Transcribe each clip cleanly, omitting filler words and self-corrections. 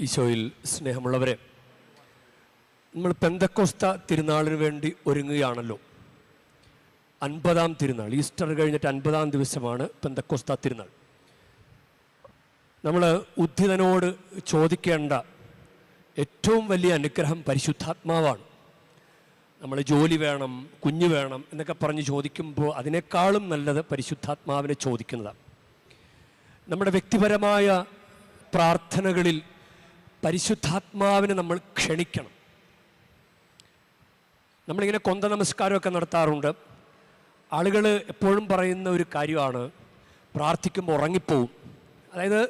ഈശോയിൽ സ്നേഹമുള്ളവരെ, നമ്മൾ പെന്തക്കോസ്ത തിരുനാളിന് വേണ്ടി ഒരുങ്ങുകയാണല്ലോ. 50-ാം തിരുനാൾ, ഈസ്റ്റർ കഴിഞ്ഞിട്ട് 50-ാം ദിവസമാണ് പെന്തക്കോസ്ത തിരുനാൾ. നമ്മൾ ഉദ്ധിതനോട് ചോദിക്കേണ്ട ഏറ്റവും വലിയ അനുഗ്രഹം പരിശുദ്ധാത്മാവാണ്. നമ്മൾ ജോലി വേണം, കുഞ്ഞ് വേണം എന്നൊക്കെ പറഞ്ഞ് ചോദിക്കുമ്പോൾ അതിനേക്കാളും നല്ലത് പരിശുദ്ധാത്മാവിനെ ചോദിക്കുന്നതാണ്. നമ്മുടെ വ്യക്തിപരമായ പ്രാർത്ഥനകളിൽ പരിശുദ്ധാത്മാവിനെ നമ്മൾ ക്ഷണിക്കണം. നമ്മളിങ്ങനെ കൊന്ത നമസ്കാരമൊക്കെ നടത്താറുണ്ട്. ആളുകൾ എപ്പോഴും പറയുന്ന ഒരു കാര്യമാണ്, പ്രാർത്ഥിക്കുമ്പോൾ ഉറങ്ങിപ്പോവും. അതായത്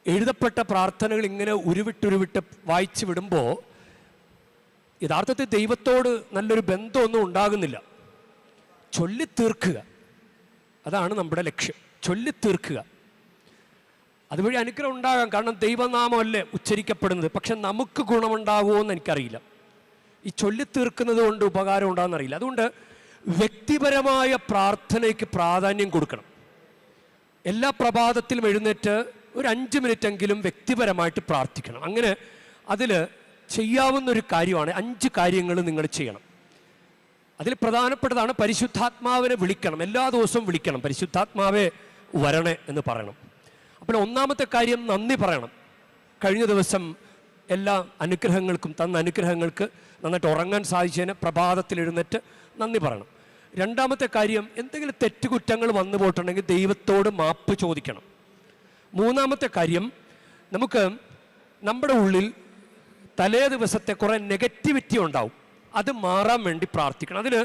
എഴുതപ്പെട്ട പ്രാർത്ഥനകൾ ഇങ്ങനെ ഉരുവിട്ടുരുവിട്ട് വായിച്ചു വിടുമ്പോൾ യഥാർത്ഥത്തിൽ ദൈവത്തോട് നല്ലൊരു ബന്ധമൊന്നും ഉണ്ടാകുന്നില്ല. ചൊല്ലിത്തീർക്കുക, അതാണ് നമ്മുടെ ലക്ഷ്യം. ചൊല്ലിത്തീർക്കുക, അതുവഴി അനുഗ്രഹം ഉണ്ടാകാം. കാരണം ദൈവനാമമല്ലേ ഉച്ചരിക്കപ്പെടുന്നത്. പക്ഷെ നമുക്ക് ഗുണമുണ്ടാകുമോ എന്ന് എനിക്കറിയില്ല. ഈ ചൊല്ലിത്തീർക്കുന്നത് കൊണ്ട് ഉപകാരം ഉണ്ടാകുന്നറിയില്ല. അതുകൊണ്ട് വ്യക്തിപരമായ പ്രാർത്ഥനയ്ക്ക് പ്രാധാന്യം കൊടുക്കണം. എല്ലാ പ്രഭാതത്തിലും എഴുന്നേറ്റ് ഒരു 5 മിനിറ്റെങ്കിലും വ്യക്തിപരമായിട്ട് പ്രാർത്ഥിക്കണം. അങ്ങനെ അതിൽ ചെയ്യാവുന്നൊരു കാര്യമാണ് 5 കാര്യങ്ങൾ നിങ്ങൾ ചെയ്യണം. അതിൽ പ്രധാനപ്പെട്ടതാണ് പരിശുദ്ധാത്മാവിനെ വിളിക്കണം. എല്ലാ ദിവസവും വിളിക്കണം, പരിശുദ്ധാത്മാവേ വരണേ എന്ന് പറയണം. അപ്പോൾ ഒന്നാമത്തെ കാര്യം നന്ദി പറയണം. കഴിഞ്ഞ ദിവസം എല്ലാ അനുഗ്രഹങ്ങൾക്കും, തന്ന അനുഗ്രഹങ്ങൾക്ക് നന്നായിട്ട് ഉറങ്ങാൻ സാധിച്ചതിന് പ്രഭാതത്തിൽ എഴുന്നേറ്റ് നന്ദി പറയണം. രണ്ടാമത്തെ കാര്യം, എന്തെങ്കിലും തെറ്റുകുറ്റങ്ങൾ വന്നു പോയിട്ടുണ്ടെങ്കിൽ ദൈവത്തോട് മാപ്പ് ചോദിക്കണം. മൂന്നാമത്തെ കാര്യം, നമുക്ക് നമ്മുടെ ഉള്ളിൽ തലേ ദിവസത്തെ കുറേ നെഗറ്റിവിറ്റി ഉണ്ടാവും, അത് മാറാൻ വേണ്ടി പ്രാർത്ഥിക്കണം. അതിന്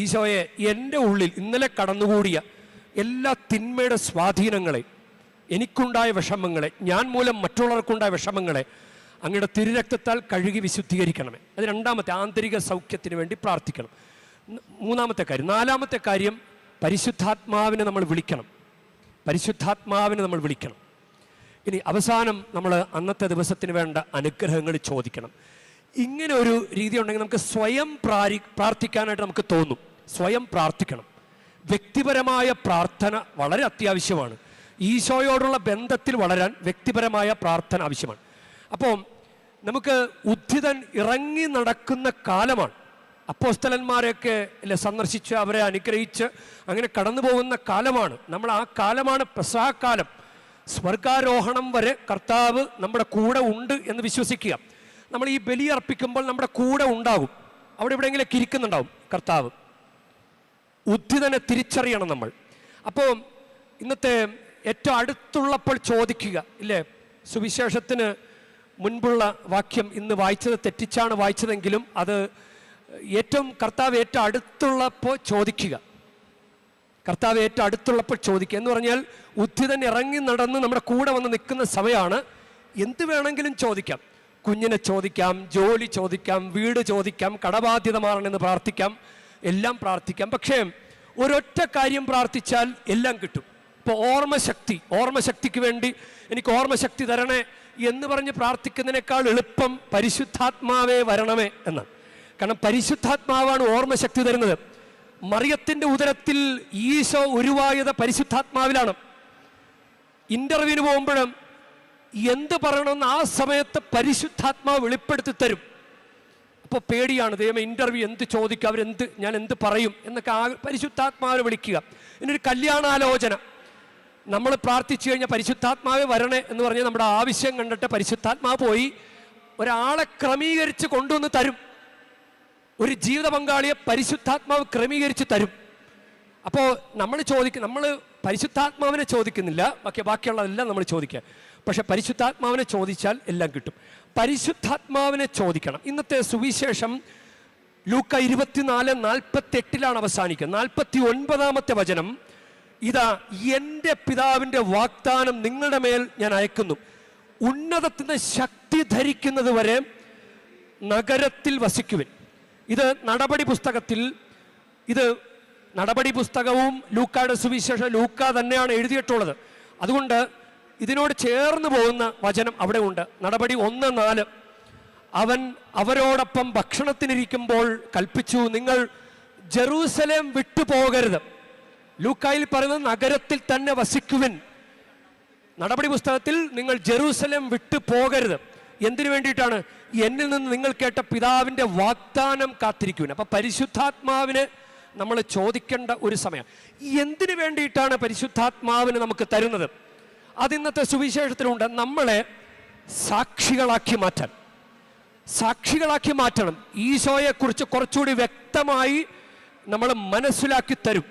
ഈശോയെ, എൻ്റെ ഉള്ളിൽ ഇന്നലെ കടന്നുകൂടിയ എല്ലാ തിന്മയുടെ സ്വാധീനങ്ങളെ, എനിക്കുണ്ടായ വിഷമങ്ങളെ, ഞാൻ മൂലം മറ്റുള്ളവർക്കുണ്ടായ വിഷമങ്ങളെ അങ്ങയുടെ തിരുരക്തത്താൽ കഴുകി വിശുദ്ധീകരിക്കണമേ. അത് രണ്ടാമത്തെ, ആന്തരിക സൗഖ്യത്തിന് വേണ്ടി പ്രാർത്ഥിക്കണം. മൂന്നാമത്തെ കാര്യം. നാലാമത്തെ കാര്യം, പരിശുദ്ധാത്മാവിനെ നമ്മൾ വിളിക്കണം. പരിശുദ്ധാത്മാവിനെ നമ്മൾ വിളിക്കണം. ഇനി അവസാനം നമ്മൾ അന്നത്തെ ദിവസത്തിന് വേണ്ട അനുഗ്രഹങ്ങൾ ചോദിക്കണം. ഇങ്ങനെ ഒരു രീതി ഉണ്ടെങ്കിൽ നമുക്ക് സ്വയം പ്രാർത്ഥിക്കാനായിട്ട് നമുക്ക് തോന്നും. സ്വയം പ്രാർത്ഥിക്കണം. വ്യക്തിപരമായ പ്രാർത്ഥന വളരെ അത്യാവശ്യമാണ്. ഈശോയോടുള്ള ബന്ധത്തിൽ വളരാൻ വ്യക്തിപരമായ പ്രാർത്ഥന ആവശ്യമാണ്. അപ്പോൾ നമുക്ക് ഉദ്ധിതൻ ഇറങ്ങി നടക്കുന്ന കാലമാണ്. അപ്പോസ്തലന്മാരെയൊക്കെ സന്ദർശിച്ച് അവരെ അനുഗ്രഹിച്ച് അങ്ങനെ കടന്നു പോകുന്ന കാലമാണ്. നമ്മൾ ആ കാലമാണ് പെസഹക്കാലം. സ്വർഗാരോഹണം വരെ കർത്താവ് നമ്മുടെ കൂടെ ഉണ്ട് എന്ന് വിശ്വസിക്കുക. നമ്മൾ ഈ ബലി അർപ്പിക്കുമ്പോൾ നമ്മുടെ കൂടെ ഉണ്ടാകും. അവിടെ എവിടെയെങ്കിലൊക്കെ ഇരിക്കുന്നുണ്ടാവും കർത്താവ്. ഉദ്ധിതനെ തിരിച്ചറിയണം നമ്മൾ. അപ്പോൾ ഇന്നത്തെ ഏറ്റവും അടുത്തുള്ളപ്പോൾ ചോദിക്കുക, ഇല്ലേ? സുവിശേഷത്തിന് മുൻപുള്ള വാക്യം ഇന്ന് വായിച്ചത് തെറ്റിച്ചാണ് വായിച്ചതെങ്കിലും അത് കർത്താവ് ഏറ്റവും അടുത്തുള്ളപ്പോൾ ചോദിക്കുക. കർത്താവ് ഏറ്റവും അടുത്തുള്ളപ്പോൾ ചോദിക്കുക എന്ന് പറഞ്ഞാൽ ഉദ്ധിതൻ ഇറങ്ങി നടന്ന് നമ്മുടെ കൂടെ വന്ന് നിൽക്കുന്ന സമയമാണ്. എന്ത് വേണമെങ്കിലും ചോദിക്കാം. കുഞ്ഞിനെ ചോദിക്കാം, ജോലി ചോദിക്കാം, വീട് ചോദിക്കാം, കടബാധ്യത മാറണമെന്ന് പ്രാർത്ഥിക്കാം, എല്ലാം പ്രാർത്ഥിക്കാം. പക്ഷേ ഒരൊറ്റ കാര്യം പ്രാർത്ഥിച്ചാൽ എല്ലാം കിട്ടും. ഇപ്പോൾ ഓർമ്മശക്തിക്ക് വേണ്ടി എനിക്ക് ഓർമ്മശക്തി തരണേ എന്ന് പറഞ്ഞ് പ്രാർത്ഥിക്കുന്നതിനേക്കാൾ എളുപ്പം പരിശുദ്ധാത്മാവേ വരണമേ എന്നാണ്. കാരണം പരിശുദ്ധാത്മാവാണ് ഓർമ്മശക്തി തരുന്നത്. മറിയത്തിൻ്റെ ഉദരത്തിൽ ഈശോ ഉരുവായത് പരിശുദ്ധാത്മാവിലാണ്. ഇന്റർവ്യൂവിന് പോകുമ്പോഴും എന്ത് പറയണമെന്ന് ആ സമയത്ത് പരിശുദ്ധാത്മാവ് വെളിപ്പെടുത്തി തരും. അപ്പോൾ പേടിയാണ്, ദൈവമേ ഇന്റർവ്യൂ എന്ത് ചോദിക്കും, ഞാൻ എന്ത് പറയും എന്നൊക്കെ പരിശുദ്ധാത്മാവിനെ വിളിക്കുക. ഇനിയൊരു കല്യാണാലോചന നമ്മൾ പ്രാർത്ഥിച്ചു കഴിഞ്ഞാൽ പരിശുദ്ധാത്മാവേ വരണേ എന്ന് പറഞ്ഞാൽ നമ്മുടെ ആവശ്യം കണ്ടിട്ട് പരിശുദ്ധാത്മാവ് പോയി ഒരാളെ ക്രമീകരിച്ച് കൊണ്ടുവന്ന് തരും. ഒരു ജീവിത പങ്കാളിയെ പരിശുദ്ധാത്മാവ് ക്രമീകരിച്ച് തരും. അപ്പോൾ നമ്മൾ പരിശുദ്ധാത്മാവിനെ ചോദിക്കുന്നില്ല, ബാക്കിയുള്ളതെല്ലാം നമ്മൾ ചോദിക്കുക. പക്ഷെ പരിശുദ്ധാത്മാവിനെ ചോദിച്ചാൽ എല്ലാം കിട്ടും. പരിശുദ്ധാത്മാവിനെ ചോദിക്കണം. ഇന്നത്തെ സുവിശേഷം ലൂക്ക 24:48 അവസാനിക്കുന്നത്. 49-ാമത്തെ വചനം, ഇതാ എൻ്റെ പിതാവിൻ്റെ വാഗ്ദാനം നിങ്ങളുടെ മേൽ ഞാൻ അയക്കുന്നു, ഉന്നതത്തിന് ശക്തി ധരിക്കുന്നത് വരെ നഗരത്തിൽ വസിക്കുവിൻ. ഇത് നടപടി പുസ്തകവും ലൂക്കായുടെ സുവിശേഷം ലൂക്ക തന്നെയാണ് എഴുതിയിട്ടുള്ളത്. അതുകൊണ്ട് ഇതിനോട് ചേർന്ന് പോകുന്ന വചനം അവിടെ ഉണ്ട്. നടപടി 1:4, അവൻ അവരോടൊപ്പം ഭക്ഷണത്തിനിരിക്കുമ്പോൾ കൽപ്പിച്ചു, നിങ്ങൾ ജെറൂസലേം വിട്ടുപോകരുത്. ലൂക്കായിൽ പറയുന്നത് നഗരത്തിൽ തന്നെ വസിക്കുവിൻ. നടപടി പുസ്തകത്തിൽ നിങ്ങൾ ജെറൂസലേം വിട്ടു പോകരുത്. എന്തിനു വേണ്ടിയിട്ടാണ്? എന്നിൽ നിന്ന് നിങ്ങൾ കേട്ട പിതാവിൻ്റെ വാഗ്ദാനം കാത്തിരിക്കുവിൻ. അപ്പം പരിശുദ്ധാത്മാവിന് നമ്മൾ ചോദിക്കേണ്ട ഒരു സമയം, എന്തിനു വേണ്ടിയിട്ടാണ് പരിശുദ്ധാത്മാവിന് നമുക്ക് തരുന്നത്? അത് ഇന്നത്തെ സുവിശേഷത്തിലുണ്ട്. നമ്മളെ സാക്ഷികളാക്കി മാറ്റാൻ, സാക്ഷികളാക്കി മാറ്റണം. ഈശോയെക്കുറിച്ച് കുറച്ചുകൂടി വ്യക്തമായി നമ്മൾ മനസ്സിലാക്കി തരും.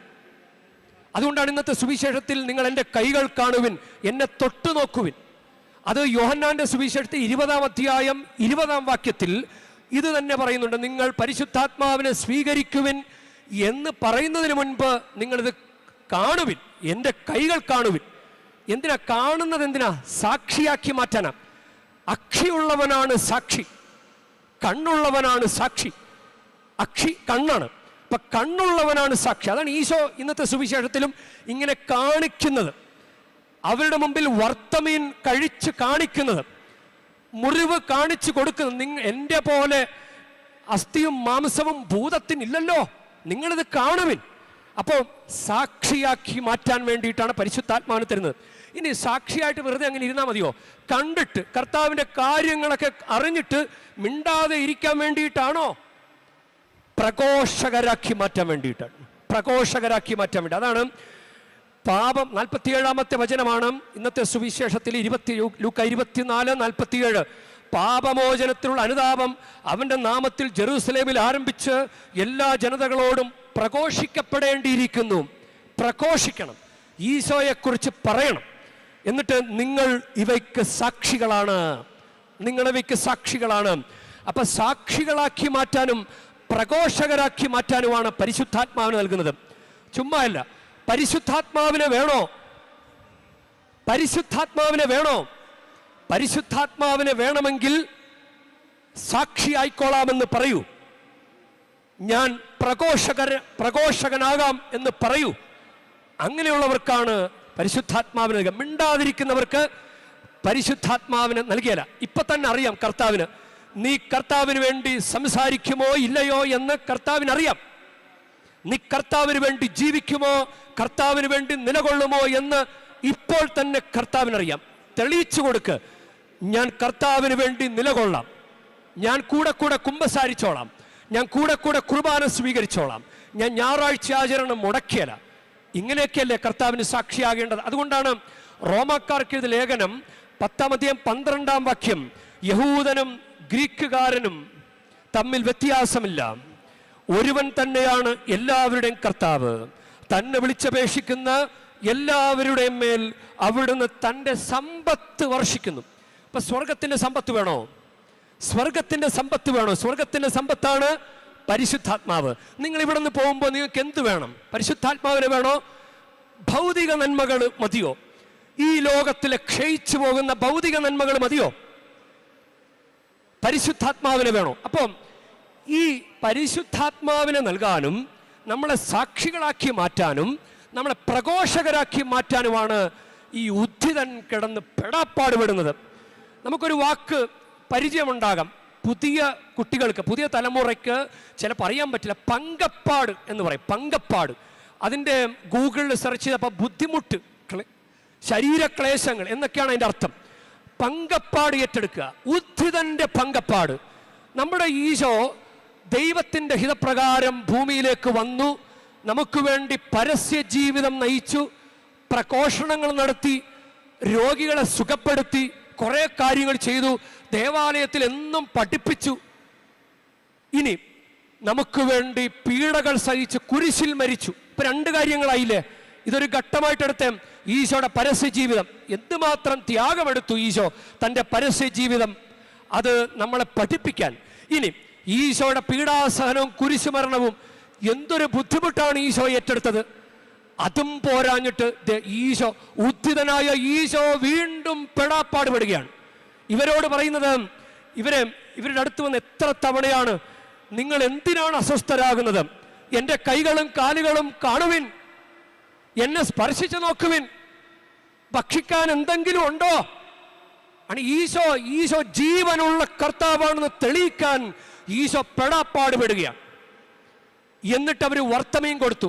അതുകൊണ്ടാണ് ഇന്നത്തെ സുവിശേഷത്തിൽ നിങ്ങൾ എൻ്റെ കൈകൾ കാണുവിൻ, എന്നെ തൊട്ടു നോക്കുവിൻ. അത് യോഹന്നാന്റെ സുവിശേഷത്തിൽ 20-ാം അധ്യായം 20-ാം വാക്യത്തിൽ ഇത് തന്നെ പറയുന്നുണ്ട്. നിങ്ങൾ പരിശുദ്ധാത്മാവിനെ സ്വീകരിക്കുവിൻ എന്ന് പറയുന്നതിന് മുൻപ് നിങ്ങളിത് കാണുവിൻ, എൻ്റെ കൈകൾ കാണുവിൻ. എന്തിനാ കാണുന്നത്? എന്തിനാ? സാക്ഷിയാക്കി മാറ്റാനാ. അക്ഷിയുള്ളവനാണ് സാക്ഷി, കണ്ണുള്ളവനാണ് സാക്ഷി. അക്ഷി കണ്ണാണ്, അപ്പൊ കണ്ണുള്ളവനാണ് സാക്ഷി. അതാണ് ഈശോ ഇന്നത്തെ സുവിശേഷത്തിലും ഇങ്ങനെ കാണിക്കുന്നത്. അവരുടെ മുമ്പിൽ വർത്തമീൻ കഴിച്ച് കാണിക്കുന്നത്, മുറിവ് കാണിച്ചു കൊടുക്കുന്നത്. എൻ്റെ പോലെ അസ്ഥിയും മാംസവും ഭൂതത്തിനില്ലല്ലോ, നിങ്ങളിത് കാണുവിൻ. അപ്പോൾ സാക്ഷിയാക്കി മാറ്റാൻ വേണ്ടിയിട്ടാണ് പരിശുദ്ധാത്മാവിനെ തരുന്നത്. ഇനി സാക്ഷിയായിട്ട് വെറുതെ അങ്ങനെ ഇരുന്നാൽ മതിയോ? കണ്ടിട്ട് കർത്താവിൻ്റെ കാര്യങ്ങളൊക്കെ അറിഞ്ഞിട്ട് മിണ്ടാതെ ഇരിക്കാൻ വേണ്ടിയിട്ടാണോ? പ്രഘോഷകരാക്കി മാറ്റാൻ വേണ്ടിയിട്ടാണ്. പ്രഘോഷകരാക്കി മാറ്റാൻ വേണ്ടി. അതാണ് പാപം. 47-ാമത്തെ വചനമാണ് ഇന്നത്തെ സുവിശേഷത്തിൽ. ലൂക്ക 24:47. പാപമോചനത്തിനുള്ള അനുതാപം അവൻ്റെ നാമത്തിൽ ജെറൂസലേമിൽ ആരംഭിച്ച് എല്ലാ ജനതകളോടും പ്രഘോഷിക്കപ്പെടേണ്ടിയിരിക്കുന്നു. പ്രഘോഷിക്കണം, ഈശോയെക്കുറിച്ച് പറയണം. എന്നിട്ട് നിങ്ങൾ ഇവയ്ക്ക് സാക്ഷികളാണ്, നിങ്ങളിവയ്ക്ക് സാക്ഷികളാണ്. അപ്പൊ സാക്ഷികളാക്കി മാറ്റാനും പ്രഘോഷകരാക്കി മാറ്റാനുമാണ് പരിശുദ്ധാത്മാവിനെ നൽകുന്നത്. ചുമ്മാ അല്ല. പരിശുദ്ധാത്മാവിനെ വേണോ? പരിശുദ്ധാത്മാവിനെ വേണോ? പരിശുദ്ധാത്മാവിനെ വേണമെങ്കിൽ സാക്ഷിയായിക്കോളാമെന്ന് പറയൂ. ഞാൻ പ്രഘോഷകനാകാം എന്ന് പറയൂ. അങ്ങനെയുള്ളവർക്കാണ് പരിശുദ്ധാത്മാവിനെ നൽകുക. മിണ്ടാതിരിക്കുന്നവർക്ക് പരിശുദ്ധാത്മാവിനെ നൽകിയല്ല. ഇപ്പൊ തന്നെ അറിയാം കർത്താവിന്, നീ കർത്താവിന് വേണ്ടി സംസാരിക്കുമോ ഇല്ലയോ എന്ന് കർത്താവിനറിയാം. നീ കർത്താവിന് വേണ്ടി ജീവിക്കുമോ, കർത്താവിന് വേണ്ടി നിലകൊള്ളുമോ എന്ന് ഇപ്പോൾ തന്നെ കർത്താവിനറിയാം. തെളിയിച്ചു കൊടുക്ക്, ഞാൻ കർത്താവിന് വേണ്ടി നിലകൊള്ളാം, ഞാൻ കൂടെ കൂടെ കുമ്പസാരിച്ചോളാം, ഞാൻ കൂടെ കൂടെ കുർബാന സ്വീകരിച്ചോളാം, ഞാൻ ഞായറാഴ്ച ആചരണം മുടക്കിയല്ല. ഇങ്ങനെയൊക്കെയല്ലേ കർത്താവിന് സാക്ഷിയാകേണ്ടത്. അതുകൊണ്ടാണ് റോമാക്കാർക്ക് എഴുതിയ ലേഖനം 10-ാം അധ്യായം 12-ാം വാക്യം, യഹൂദനും ഗ്രീക്കുകാരനും തമ്മിൽ വ്യത്യാസമില്ല, ഒരുവൻ തന്നെയാണ് എല്ലാവരുടെയും കർത്താവ്, തന്നെ വിളിച്ചപേക്ഷിക്കുന്ന എല്ലാവരുടെയും മേൽ അവിടുന്ന് തൻ്റെ സമ്പത്ത് വർഷിക്കുന്നു. അപ്പൊ സ്വർഗത്തിന്റെ സമ്പത്ത് വേണോ? സ്വർഗത്തിന്റെ സമ്പത്ത് വേണോ? സ്വർഗത്തിന്റെ സമ്പത്താണ് പരിശുദ്ധാത്മാവ്. നിങ്ങൾ ഇവിടെ നിന്ന് പോകുമ്പോൾ നിങ്ങൾക്ക് എന്ത് വേണം? പരിശുദ്ധാത്മാവിനെ വേണോ? ഭൗതിക നന്മകൾ മതിയോ? ഈ ലോകത്തിലെ ക്ഷയിച്ചു പോകുന്ന ഭൗതിക നന്മകൾ മതിയോ? പരിശുദ്ധാത്മാവിനെ വേണോ? അപ്പം ഈ പരിശുദ്ധാത്മാവിനെ നൽകാനും നമ്മളെ സാക്ഷികളാക്കി മാറ്റാനും നമ്മളെ പ്രഘോഷകരാക്കി മാറ്റാനുമാണ് ഈ ഉദ്ധിതൻ കിടന്ന് പെടാപ്പാടുപെടുന്നത്. നമുക്കൊരു വാക്ക് പരിചയമുണ്ടാകാം. പുതിയ കുട്ടികൾക്ക്, പുതിയ തലമുറയ്ക്ക് ചിലപ്പോൾ അറിയാൻ പറ്റില്ല. പങ്കപ്പാട് എന്ന് പറയും. പങ്കപ്പാട്. അതിൻ്റെ ഗൂഗിളിൽ സെർച്ച് ചെയ്തപ്പോൾ ബുദ്ധിമുട്ട്, ശരീരക്ലേശങ്ങൾ എന്നൊക്കെയാണ് അതിൻ്റെ അർത്ഥം. പങ്കപ്പാട് ഏറ്റെടുക്കുക, ഉദ്ധിതന്റെ പങ്കപ്പാട്. നമ്മുടെ ഈശോ ദൈവത്തിൻ്റെ ഹിതപ്രകാരം ഭൂമിയിലേക്ക് വന്നു, നമുക്ക് വേണ്ടി പരസ്യ ജീവിതം നയിച്ചു, പ്രഘോഷണങ്ങൾ നടത്തി, രോഗികളെ സുഖപ്പെടുത്തി, കുറെ കാര്യങ്ങൾ ചെയ്തു, ദേവാലയത്തിൽ എന്നും പഠിപ്പിച്ചു. ഇനി നമുക്ക് വേണ്ടി പീഡകൾ സഹിച്ച് കുരിശിൽ മരിച്ചു. ഇപ്പൊ 2 കാര്യങ്ങളായില്ലേ? ഇതൊരു ഘട്ടമായിട്ടെടുത്തേ. ഈശോയുടെ പരസ്യ ജീവിതം, എന്തുമാത്രം ത്യാഗമെടുത്തു ഈശോ തൻ്റെ പരസ്യ ജീവിതം, അത് നമ്മളെ പഠിപ്പിക്കാൻ. ഇനി ഈശോയുടെ പീഡാസഹനവും കുരിശുമരണവും എന്തൊരു ബുദ്ധിമുട്ടാണ് ഈശോ ഏറ്റെടുത്തത്. അതും പോരാഞ്ഞിട്ട് ഈശോ, ഉദ്ധിതനായ ഈശോ വീണ്ടും പെടാപ്പാടുപെടുകയാണ്. ഇവരോട് പറയുന്നത്, ഇവരുടെ അടുത്ത് വന്ന് എത്ര തവണയാണ് നിങ്ങൾ എന്തിനാണ് അസ്വസ്ഥരാകുന്നത്? എൻ്റെ കൈകളും കാലുകളും കാണുവിൻ, എന്നെ സ്പർശിച്ചു നോക്കുവിൻ, ഭക്ഷിക്കാൻ എന്തെങ്കിലും ഉണ്ടോ? ഈശോ ജീവനുള്ള കർത്താവാണെന്ന് തെളിയിക്കാൻ ഈശോ പെടാപ്പാടുപെടുകയാണ്. എന്നിട്ട് അവർ വർത്തമീൻ കൊടുത്തു.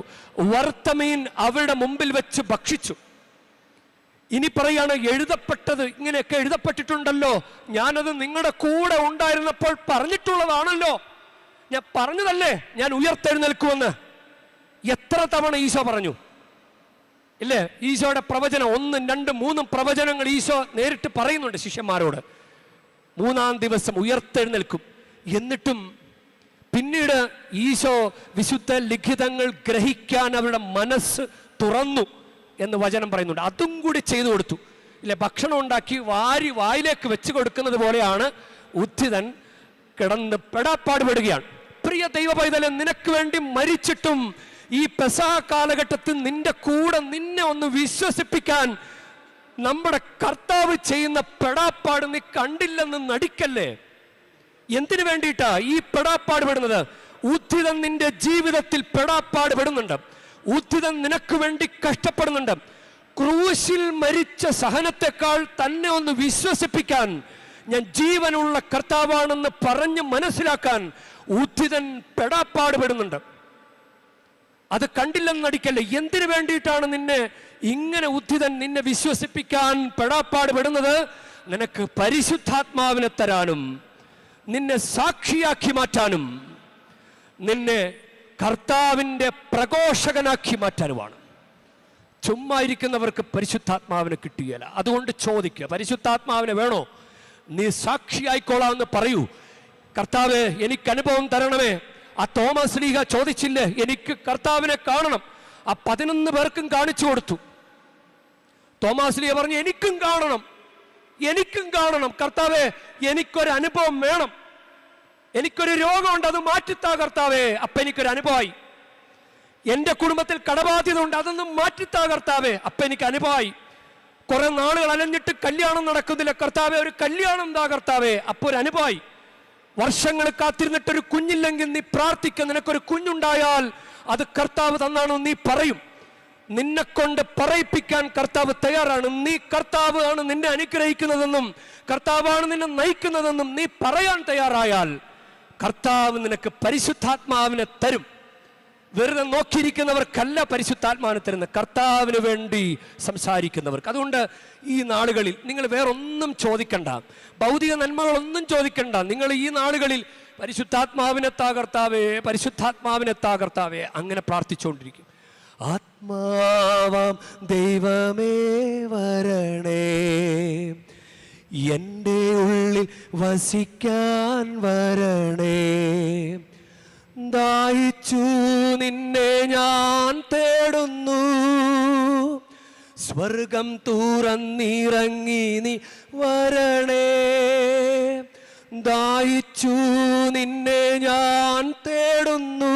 വർത്തമീൻ അവരുടെ മുമ്പിൽ വെച്ച് ഭക്ഷിച്ചു. ഇനി പറയാണ്, എഴുതപ്പെട്ടത് ഇങ്ങനെയൊക്കെ എഴുതപ്പെട്ടിട്ടുണ്ടല്ലോ, ഞാനത് നിങ്ങളുടെ കൂടെ ഉണ്ടായിരുന്നപ്പോൾ പറഞ്ഞിട്ടുള്ളതാണല്ലോ, ഞാൻ പറഞ്ഞതല്ലേ ഞാൻ ഉയർത്തെഴുന്നേൽക്കുമെന്ന്. എത്ര തവണ ഈശോ പറഞ്ഞു ഇല്ലേ? ഈശോയുടെ പ്രവചനം 1, 2, 3 പ്രവചനങ്ങൾ ഈശോ നേരിട്ട് പറയുന്നുണ്ട് ശിഷ്യന്മാരോട്. 3-ാം ദിവസം ഉയർത്തെഴുന്നേൽക്കും. എന്നിട്ടും പിന്നീട് ഈശോ വിശുദ്ധ ലിഖിതങ്ങൾ ഗ്രഹിക്കാൻ അവരുടെ മനസ്സ് തുറന്നു എന്ന് വചനം പറയുന്നുണ്ട്. അതും കൂടി ചെയ്തു കൊടുത്തു ഇല്ലേ? ഭക്ഷണം ഉണ്ടാക്കി വായിലേക്ക് വെച്ച് കൊടുക്കുന്നത് പോലെയാണ് ഉത്ഥിതൻ കിടന്ന് പെടാപ്പാടുപെടുകയാണ്. പ്രിയ ദൈവ പൈതലെ, നിനക്ക് വേണ്ടി മരിച്ചിട്ടും ഈ പെസഹ കാലഘട്ടത്തിൽ നിന്റെ കൂടെ നിന്നെ ഒന്ന് വിശ്വസിപ്പിക്കാൻ നമ്മുടെ കർത്താവ് ചെയ്യുന്ന പെടാപ്പാട് നീ കണ്ടില്ലെന്ന് നടിക്കല്ലേ. എന്തിനു വേണ്ടിയിട്ടാ ഈ പെടാപ്പാട് പെടുന്നത്? ഉത്ഥിതൻ നിന്റെ ജീവിതത്തിൽ പെടാപ്പാട് പെടുന്നുണ്ട്. ഉത്ഥിതൻ നിനക്ക് വേണ്ടി കഷ്ടപ്പെടുന്നുണ്ട്. ക്രൂശിൽ മരിച്ച സഹനത്തെക്കാൾ തന്നെ ഒന്ന് വിശ്വസിപ്പിക്കാൻ, ഞാൻ ജീവനുള്ള കർത്താവാണെന്ന് പറഞ്ഞ് മനസ്സിലാക്കാൻ ഉത്ഥിതൻ പെടാപ്പാട് പെടുന്നുണ്ട്. അത് കണ്ടില്ലെന്ന് നടിക്കല്ലേ. എന്തിനു വേണ്ടിയിട്ടാണ് നിന്നെ ഇങ്ങനെ ഉത്ഥിതൻ നിന്നെ വിശ്വസിപ്പിക്കാൻ പെടാപ്പാട് പെടുന്നത്? നിനക്ക് പരിശുദ്ധാത്മാവിനെ തരാനും നിന്നെ സാക്ഷിയാക്കി മാറ്റാനും നിന്നെ കർത്താവിൻ്റെ പ്രഘോഷകനാക്കി മാറ്റാനുമാണ്. ചുമ്മാ ഇരിക്കുന്നവർക്ക് പരിശുദ്ധാത്മാവിനെ കിട്ടുകയില്ല. അതുകൊണ്ട് ചോദിക്കുക, പരിശുദ്ധാത്മാവിനെ വേണോ? നീ സാക്ഷിയായിക്കോളാമെന്ന് പറയൂ. കർത്താവേ, എനിക്ക് അനുഭവം തരണമേ. ആ തോമസ് ലീഗ ചോദിച്ചില്ലേ, എനിക്ക് കർത്താവിനെ കാണണം. ആ 11 പേർക്കും കാണിച്ചു കൊടുത്തു. തോമസ് ലീഗ പറഞ്ഞു, എനിക്കും കാണണം കർത്താവേ, എനിക്കൊരു അനുഭവം വേണം. എനിക്കൊരു രോഗമുണ്ട്, അത് മാറ്റിത്താ കർത്താവേ. അപ്പൊ എനിക്കൊരു അനുഭവമായി. എൻ്റെ കുടുംബത്തിൽ കടബാധ്യത ഉണ്ട്, അതൊന്നും മാറ്റിത്താ കർത്താവേ. അപ്പൊ എനിക്ക് അനുഭവമായി. കുറെ നാളുകൾ അലഞ്ഞിട്ട് കല്യാണം നടക്കുന്നില്ല കർത്താവേ, ഒരു കല്യാണം താ കർത്താവേ. അപ്പൊ ഒരു അനുഭവമായി. വർഷങ്ങൾ കാത്തിരുന്നിട്ടൊരു കുഞ്ഞില്ലെങ്കിൽ നീ പ്രാർത്ഥിക്കുക, നിനക്കൊരു കുഞ്ഞുണ്ടായാൽ അത് കർത്താവ് തന്നാണോ നീ പറയും. നിന്നെ കൊണ്ട് പറയിപ്പിക്കാൻ കർത്താവ് തയ്യാറാണ്. നീ കർത്താവ് ആണ് നിന്നെ അനുഗ്രഹിക്കുന്നതെന്നും കർത്താവാണ് നിന്നെ നയിക്കുന്നതെന്നും നീ പറയാൻ തയ്യാറായാൽ കർത്താവ് നിനക്ക് പരിശുദ്ധാത്മാവിനെ തരും. വെറുതെ നോക്കിയിരിക്കുന്നവർക്കല്ല പരിശുദ്ധാത്മാവിനെ തരുന്നത്, കർത്താവിന് വേണ്ടി സംസാരിക്കുന്നവർക്ക്. അതുകൊണ്ട് ഈ നാളുകളിൽ നിങ്ങൾ വേറൊന്നും ചോദിക്കണ്ട, ഭൗതിക നന്മകളൊന്നും ചോദിക്കണ്ട. നിങ്ങൾ ഈ നാളുകളിൽ പരിശുദ്ധാത്മാവിനെ കർത്താവേ, പരിശുദ്ധാത്മാവിനെ കർത്താവേ അങ്ങനെ പ്രാർത്ഥിച്ചുകൊണ്ടിരിക്കും. ആത്മാവാം ദൈവമേ വരണേ, എൻ്റെ ഉള്ളിൽ വസിക്കാൻ വരണേ. ദാഹിച്ചു നിന്നെ ഞാൻ തേടുന്നു, സ്വർഗം തുറന്നിറങ്ങി നീ വരണേ. ദാഹിച്ചു നിന്നെ ഞാൻ തേടുന്നു,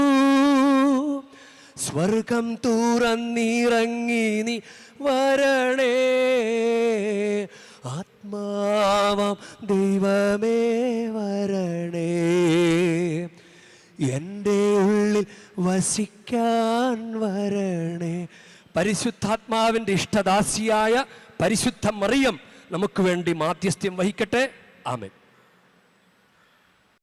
സ്വർഗം തുറന്നിറങ്ങി നീ വരണേ. ആത്മാവാം ദൈവമേ വരണേ, എൻ്റെ ഉള്ളിൽ വസിക്കാൻ വരണേ. പരിശുദ്ധാത്മാവിൻ്റെ ഇഷ്ടദാസിയായ പരിശുദ്ധ മറിയം നമുക്ക് വേണ്ടി മാധ്യസ്ഥ്യം വഹിക്കട്ടെ. ആമേൻ.